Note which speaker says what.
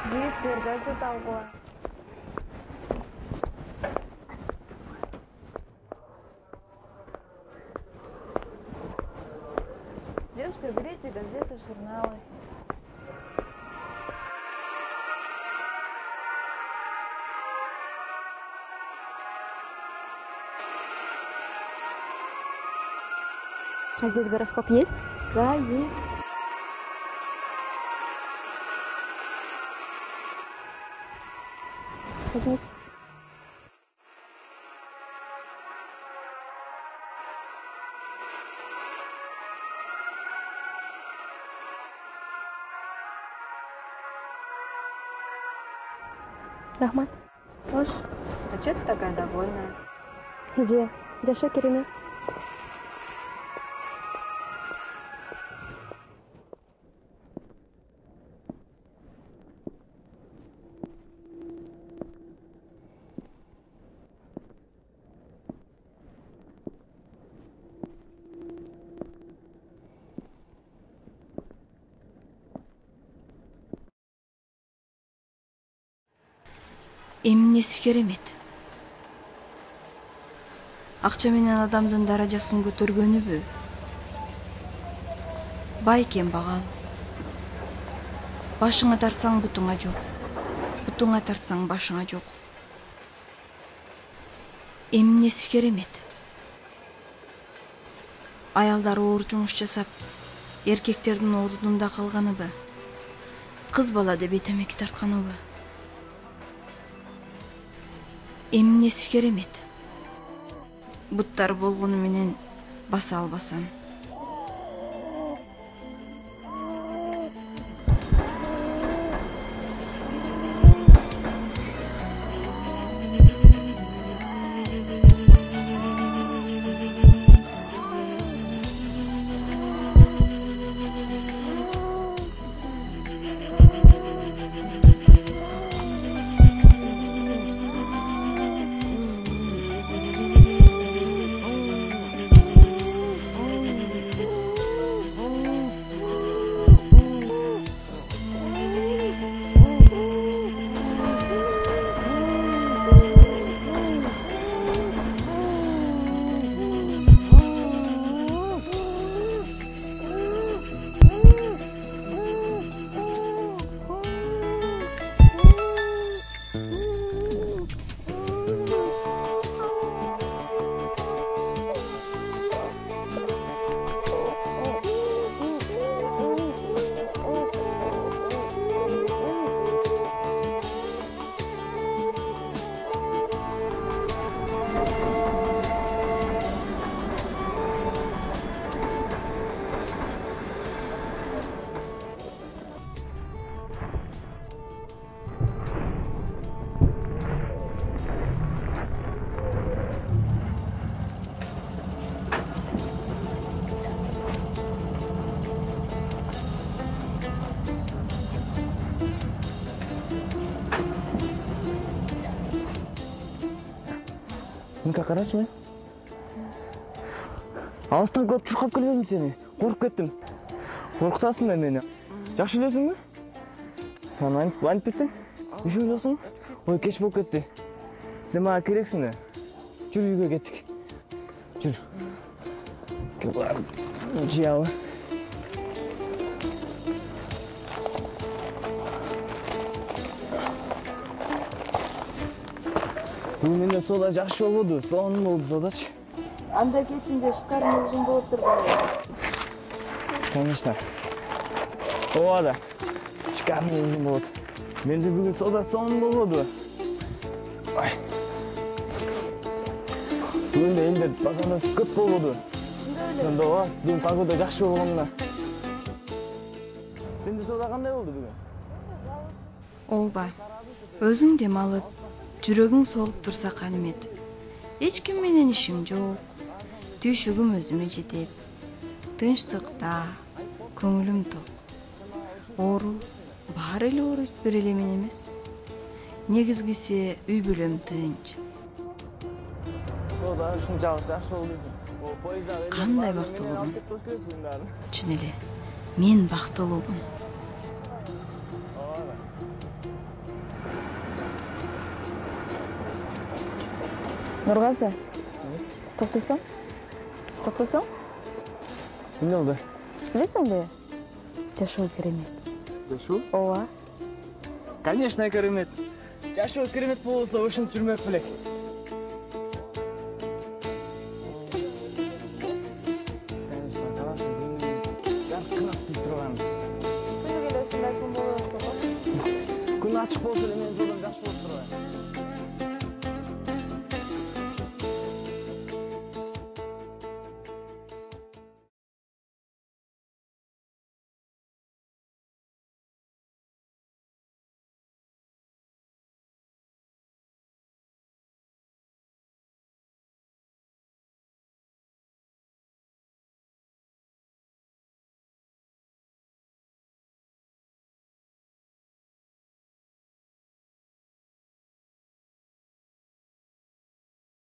Speaker 1: Жигиттер газета алгыла. Девушка, берите газеты, журналы.
Speaker 2: А здесь гороскоп есть?
Speaker 1: Да, есть.
Speaker 2: Возьмите. Рахмат.
Speaker 1: Слышь, а что ты такая довольная?
Speaker 2: Иди, жаша керемет.
Speaker 3: Эмнеси керемет. Акча менен адамдын даражасын көтөргөнүбү? Бай кембагал. Башыңа тартсаң бутуңа жок. Бутуңа тартсаң башыңа жок. Эмнеси керемет. Аялдар оор жумуш жасап, эркектердин ордунда калганыбы? Кыз бала деп темеки тартканыбы? Эмнеси керемет. Буттар болгону менен баса албасам.
Speaker 4: Мынка карачы мен. Алыстан көрүп чуркап келбедим сени. Коркуп кеттим. Коркутасың да мени. Жакшы элесиңби? Сен айтып берсең, үшүң жосуң? Ой, кеч болуп кетти. Сен мага керексиң да. Жүр үйгө кеттик. Жүр. Кебар. Жиябы. Бүгүн менде сода жакшы болбоду. Сонун болду содачы.
Speaker 1: Анда кечинде шикарың ужун болуп турбайбы?
Speaker 4: Конечно. Ооба да. Шикарный ужин болот. Менде бүгүн сода сонун болбоду. Ой. Бүгүн да элдер базарда көп болбоду. Сонда ооба, бүгүн погода жакшы болгонуна. Сенде сода кандай болду бүгүн?
Speaker 3: Ооба. Өзүң дем алып, жүрөгүң согуп турса канемет. Эч ким менен ишим жок. Түйшүгүм өзүмө жетет. Тынчтыкта, көңүлүм ток. Оору, баары эле ооруйт бир эле мен эмес. Негизгиси үй бүлөм тынч.
Speaker 4: Сода ушунчалык жакшы болду десең.
Speaker 3: Кандай бактылуумун. Чын эле, мен бактылуумун.
Speaker 1: Нургазы. Токтосоң? Токтосоң?
Speaker 4: Эмне болду?
Speaker 1: Билесиңби? Жашоо керемет.
Speaker 4: Жашоо?
Speaker 1: Ооба.
Speaker 4: Конечно, керемет. Жашоо керемет болсо ушинтип жүрмөк белек. Конечно, каласың жаркырап турган.
Speaker 1: Күнү келе ушундай күн болот.
Speaker 4: Күн ачык болсо эле менин жолдом жакшы болуп турбайбы?